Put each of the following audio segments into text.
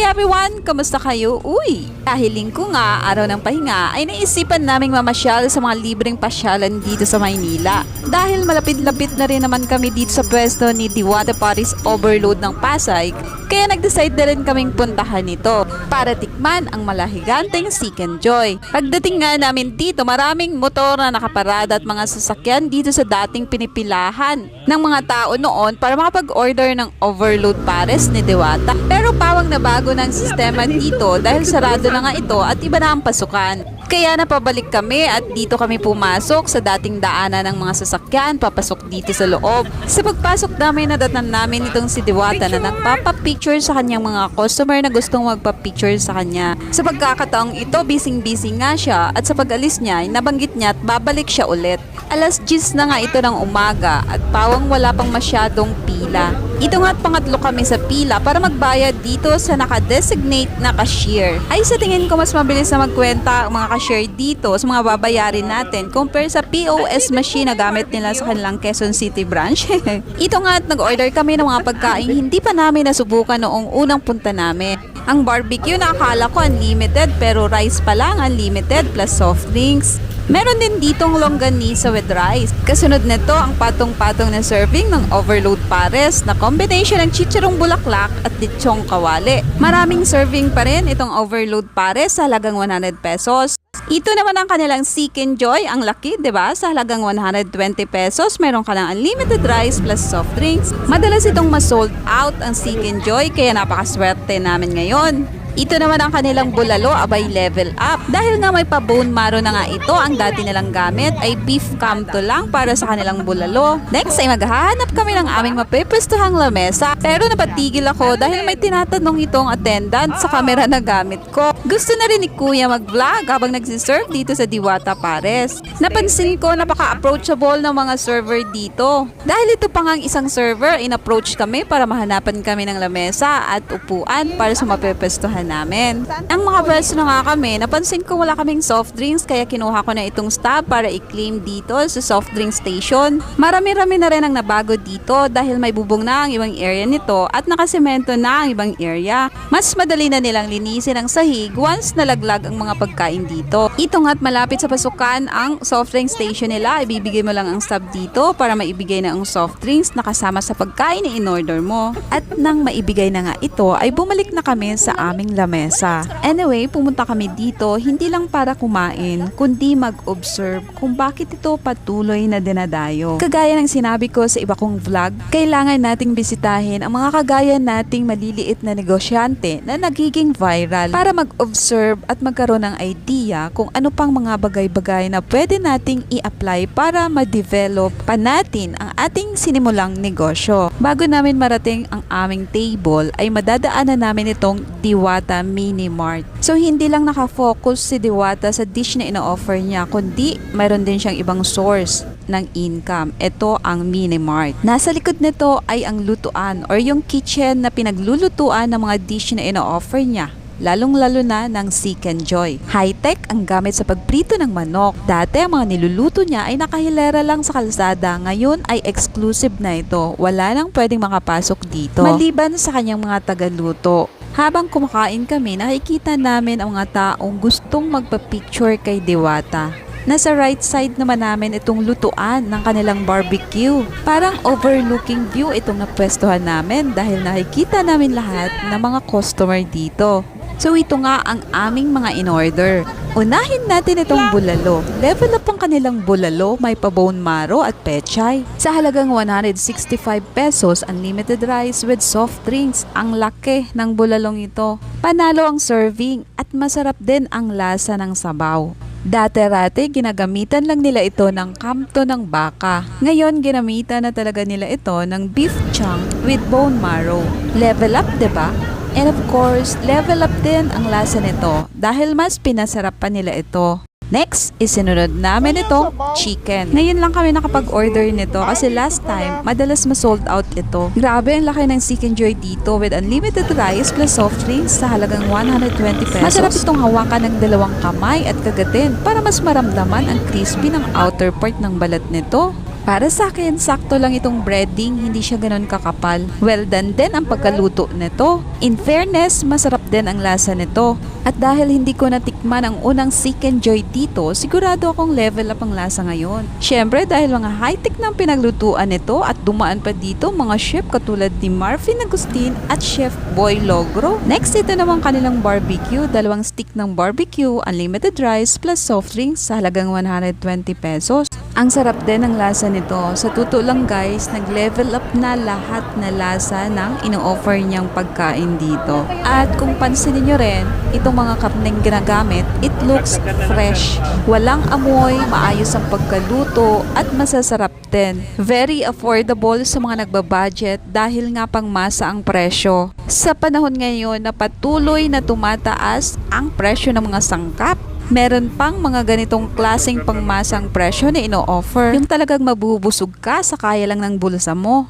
everyone! Kamusta kayo? Uy! Dahil linggo nga, araw ng pahinga, ay naisipan naming mamasyal sa mga libreng pasyalan dito sa Maynila. Dahil malapit-lapit na rin naman kami dito sa pwesto ni Diwata Paris Overload ng Pasay, kaya nag-decide na rin kaming puntahan ito para tikman ang malahiganteng Seek and Joy. Pagdating nga namin dito, maraming motor na nakaparada at mga sasakyan dito sa dating pinipilahan ng mga tao noon para makapag-order ng Overload Pares ni Diwata. Pero pawang na bago ng sistema dito dahil sarado na nga ito at iba na ang pasukan. Kaya napabalik kami at dito kami pumasok sa dating daanan ng mga sasakyan papasok dito sa loob. Sa pagpasok namin nadatnan namin itong si Diwata na nagpapapicture sa kanyang mga customer na gustong magpapicture sa kanya. Sa pagkakataong ito, busy-busy nga siya at sa pag-alis niya, nabanggit niya at babalik siya ulit. Alas 10 na nga ito ng umaga at pawang wala pang masyadong pila. Ito nga't pangatlo kami sa pila para magbayad dito sa naka-designate na cashier. Ay sa tingin ko mas mabilis na magkwenta ang mga cashier dito sa mga babayarin natin compare sa POS machine na gamit nila sa kanilang Quezon City branch. Ito nga't nag-order kami ng mga pagkain hindi pa namin nasubukan noong unang punta namin. Ang barbecue na akala ko unlimited pero rice pa lang unlimited plus soft drinks. Meron din ditong longganisa with rice. Kasunod nito ang patong-patong na serving ng Overload Pares na combination ng chicharong bulaklak at lechong kawali. Maraming serving pa rin itong Overload Pares sa halagang 100 pesos. Ito naman ang kanilang Seek and Joy, ang laki, 'di ba? Sa halagang 120 pesos, meron ka ng unlimited rice plus soft drinks. Madalas itong ma-sold out ang Seek and Joy kaya napakaswerte namin ngayon. Ito naman ang kanilang bulalo, abay level up. Dahil nga may pa-bone marrow na nga ito, ang dati nilang gamit ay beef camto lang para sa kanilang bulalo. Next ay maghahanap kami ng aming mapipwestuhang lamesa. Pero napatigil ako dahil may tinatanong itong attendant sa camera na gamit ko. Gusto na rin ni Kuya mag-vlog habang nagsiserve dito sa Diwata Pares. Napansin ko napaka-approachable ng mga server dito. Dahil ito pa nga ang isang server, in-approach kami para mahanapan kami ng lamesa at upuan para sa mapipwestuhan namin. Ang mga pwesto na nga kami, napansin ko wala kaming soft drinks kaya kinuha ko na itong stop para i-claim dito sa soft drink station. Marami-rami na rin ang nabago dito dahil may bubong na ang ibang area nito at nakasemento na ang ibang area. Mas madali na nilang linisin ang sahig once nalaglag ang mga pagkain dito. Ito nga't malapit sa pasukan ang soft drink station nila. Ibibigay mo lang ang stop dito para maibigay na ang soft drinks na kasama sa pagkain na in-order mo. At nang maibigay na nga ito ay bumalik na kami sa aming lamesa. Anyway, pumunta kami dito hindi lang para kumain, kundi mag-observe kung bakit ito patuloy na dinadayo. Kagaya ng sinabi ko sa iba kong vlog, kailangan nating bisitahin ang mga kagaya nating maliliit na negosyante na nagiging viral para mag-observe at magkaroon ng idea kung ano pang mga bagay-bagay na pwede nating i-apply para ma-develop pa natin ang ating sinimulang negosyo. Bago namin marating ang aming table ay madadaanan namin itong Diwata Mini Mart. So hindi lang nakafocus si Diwata sa dish na ino-offer niya, kundi mayroon din siyang ibang source ng income. Ito ang Mini Mart. Nasa likod nito ay ang lutuan or yung kitchen na pinaglulutuan ng mga dish na ino-offer niya. Lalong-lalo na ng Seek and Joy. High-tech ang gamit sa pagprito ng manok. Dati ang mga niluluto niya ay nakahilera lang sa kalsada. Ngayon ay exclusive na ito. Wala nang pwedeng makapasok dito. Maliban sa kanyang mga tagaluto. Habang kumakain kami, nakikita namin ang mga taong gustong magpa-picture kay Diwata. Nasa right side naman namin itong lutuan ng kanilang barbecue. Parang overlooking view itong napwestuhan namin dahil nakikita namin lahat ng mga customer dito. So ito nga ang aming mga in-order. Unahin natin itong bulalo. Level up ang kanilang bulalo, may pa-bone marrow at pechay. Sa halagang 165 pesos, unlimited rice with soft drinks. Ang laki ng bulalong ito. Panalo ang serving at masarap din ang lasa ng sabaw. Dati-rate, ginagamitan lang nila ito ng kamto ng baka. Ngayon, ginamitan na talaga nila ito ng beef chunk with bone marrow. Level up, 'di ba? And of course, level up din ang lasa nito dahil mas pinasarap pa nila ito. Next, isinunod namin itong chicken. Ngayon lang kami nakapag-order nito kasi last time, madalas ma-sold out ito. Grabe ang laki ng Seek and Joy dito with unlimited rice plus soft drinks sa halagang 120 pesos. Masarap itong hawakan ng dalawang kamay at kagatin para mas maramdaman ang crispy ng outer part ng balat nito. Para sa akin, sakto lang itong breading, hindi siya ganun kakapal. Well done din ang pagkaluto nito. In fairness, masarap din ang lasa nito. At dahil hindi ko natikman ang unang Seek and Joy dito, sigurado akong level up ang lasa ngayon. Syempre dahil mga high-tech ng pinaglutuan nito at dumaan pa dito mga chef katulad ni Marvin Agustin at Chef Boy Logro. Next, ito naman kanilang barbecue, 2 stick ng barbecue, unlimited rice plus soft drinks sa halagang 120 pesos. Ang sarap din ang lasa nito. Sa totoo lang guys, nag-level up na lahat na lasa ng ino-offer niyang pagkain dito. At kung pansinin nyo rin, itong mga karneng ginagamit, it looks fresh. Walang amoy, maayos ang pagkaluto, at masasarap din. Very affordable sa mga nagbabudget dahil nga pangmasa ang presyo. Sa panahon ngayon na patuloy na tumataas ang presyo ng mga sangkap, meron pang mga ganitong klaseng pangmasang presyo na ino-offer. Yung talagang mabubusog ka sa kaya lang ng bulsa mo.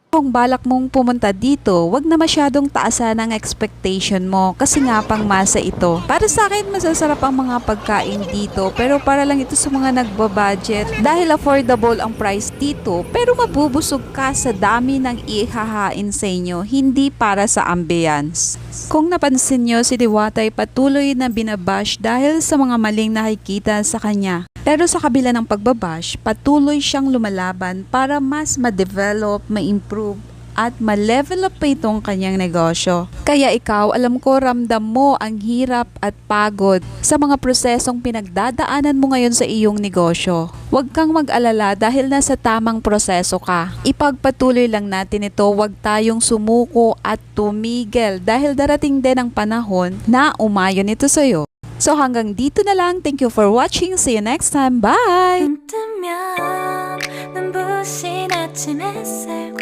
Kung balak mong pumunta dito, wag na masyadong taasan ang expectation mo kasi nga pangmasa ito. Para sa akin, masasarap ang mga pagkain dito pero para lang ito sa mga nagbabudget dahil affordable ang price dito pero mabubusog ka sa dami ng ihahain sa inyo, hindi para sa ambience. Kung napansin nyo, si Diwata ay patuloy na binabash dahil sa mga maling nakikita sa kanya. Pero sa kabila ng pagbabash, patuloy siyang lumalaban para mas ma-develop, ma-improve at ma-level up pa itong kanyang negosyo. Kaya ikaw, alam ko ramdam mo ang hirap at pagod sa mga prosesong pinagdadaanan mo ngayon sa iyong negosyo. Huwag kang mag-alala dahil nasa tamang proseso ka. Ipagpatuloy lang natin ito, huwag tayong sumuko at tumigil dahil darating din ang panahon na umayon ito sa'yo. So hanggang dito na lang. Thank you for watching. See you next time. Bye! 눈 뜨면 눈부신 아침 햇살과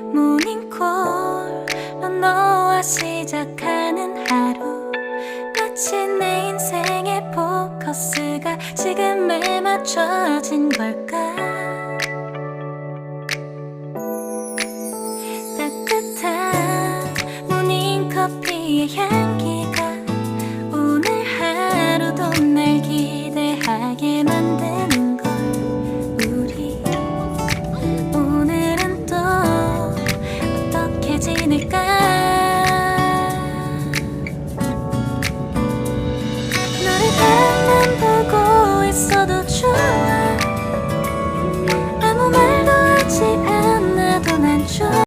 모닝콜로 너와 시작하는 하루 마치 내 인생의 포커스가 지금에 맞춰진 걸까 따뜻한 모닝커피의 향기